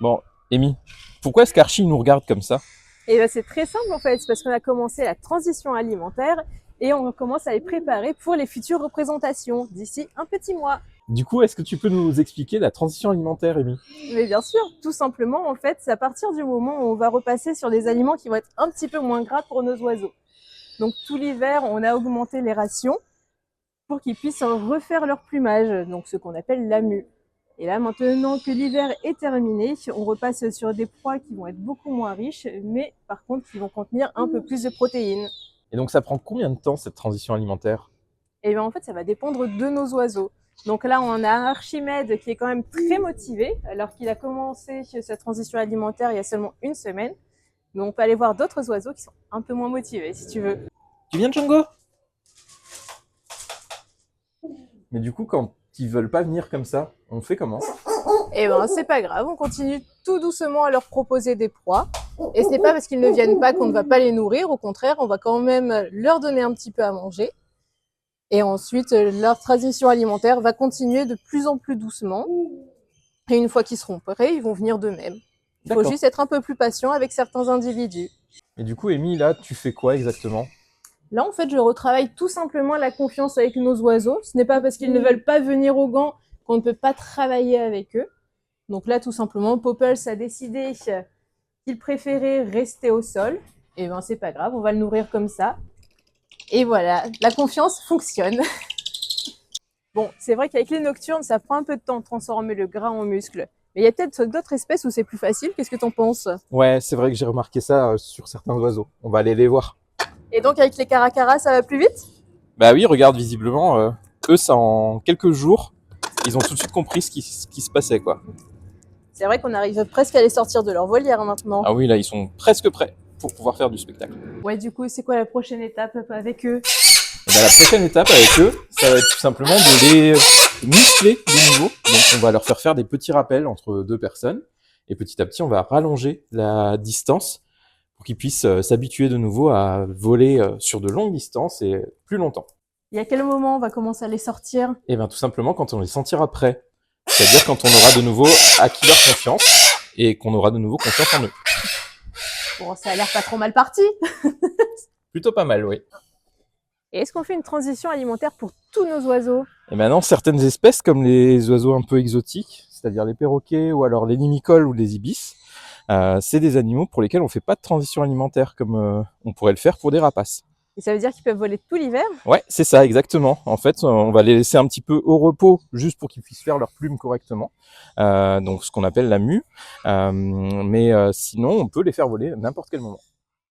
Bon, Amy, pourquoi est-ce qu'Archie nous regarde comme ça? Et ben c'est très simple en fait, c'est parce qu'on a commencé la transition alimentaire et on commence à les préparer pour les futures représentations d'ici un petit mois. Du coup, est-ce que tu peux nous expliquer la transition alimentaire, Amy? Mais bien sûr, tout simplement en fait, c'est à partir du moment où on va repasser sur des aliments qui vont être un petit peu moins gras pour nos oiseaux. Donc tout l'hiver, on a augmenté les rations pour qu'ils puissent refaire leur plumage, donc ce qu'on appelle la mue. Et là, maintenant que l'hiver est terminé, on repasse sur des proies qui vont être beaucoup moins riches, mais par contre qui vont contenir un peu plus de protéines. Et donc, ça prend combien de temps, cette transition alimentaire? Et bien en fait, ça va dépendre de nos oiseaux. Donc là, on a un Archimède qui est quand même très motivé, alors qu'il a commencé sa transition alimentaire il y a seulement une semaine. Mais on peut aller voir d'autres oiseaux qui sont un peu moins motivés, si tu veux. Tu viens de Django? Mais du coup, quand ils veulent pas venir comme ça, on fait comment? Et ben, c'est pas grave, on continue tout doucement à leur proposer des proies. Et ce n'est pas parce qu'ils ne viennent pas qu'on ne va pas les nourrir, au contraire, on va quand même leur donner un petit peu à manger. Et ensuite, leur transition alimentaire va continuer de plus en plus doucement. Et une fois qu'ils seront prêts, ils vont venir d'eux-mêmes. Il faut D'accord. juste être un peu plus patient avec certains individus. Et du coup, Amy, là, tu fais quoi exactement? Là, en fait, je retravaille tout simplement la confiance avec nos oiseaux. Ce n'est pas parce qu'ils ne veulent pas venir au gant qu'on ne peut pas travailler avec eux. Donc là, tout simplement, Popples a décidé qu'il préférait rester au sol. Et ben, c'est pas grave, on va le nourrir comme ça. Et voilà, la confiance fonctionne. Bon, c'est vrai qu'avec les nocturnes, ça prend un peu de temps de transformer le gras en muscle. Mais il y a peut-être d'autres espèces où c'est plus facile. Qu'est-ce que t'en penses? Ouais, c'est vrai que j'ai remarqué ça sur certains oiseaux. On va aller les voir. Et donc, avec les caracaras, ça va plus vite? Bah oui, regarde, visiblement, eux, ça en quelques jours, ils ont tout de suite compris ce qui se passait, quoi. C'est vrai qu'on arrive presque à les sortir de leur volière maintenant. Ah oui, là, ils sont presque prêts pour pouvoir faire du spectacle. Ouais, du coup, c'est quoi la prochaine étape avec eux? Et ben, la prochaine étape avec eux, ça va être tout simplement de les muscler de nouveau. Donc, on va leur faire des petits rappels entre deux personnes. Et petit à petit, on va rallonger la distance pour qu'ils puissent s'habituer de nouveau à voler sur de longues distances et plus longtemps. Et à quel moment on va commencer à les sortir? Et bien, tout simplement quand on les sentira prêts. C'est-à-dire quand on aura de nouveau acquis leur confiance et qu'on aura de nouveau confiance en eux. Bon, ça a l'air pas trop mal parti. Plutôt pas mal, oui. Et est-ce qu'on fait une transition alimentaire pour tous nos oiseaux? Et maintenant, certaines espèces, comme les oiseaux un peu exotiques, c'est-à-dire les perroquets ou alors les limicoles ou les ibis, c'est des animaux pour lesquels on fait pas de transition alimentaire comme on pourrait le faire pour des rapaces. Et ça veut dire qu'ils peuvent voler tout l'hiver? Ouais, c'est ça, exactement. En fait, on va les laisser un petit peu au repos, juste pour qu'ils puissent faire leurs plumes correctement. Donc, ce qu'on appelle la mue. Mais sinon, on peut les faire voler à n'importe quel moment.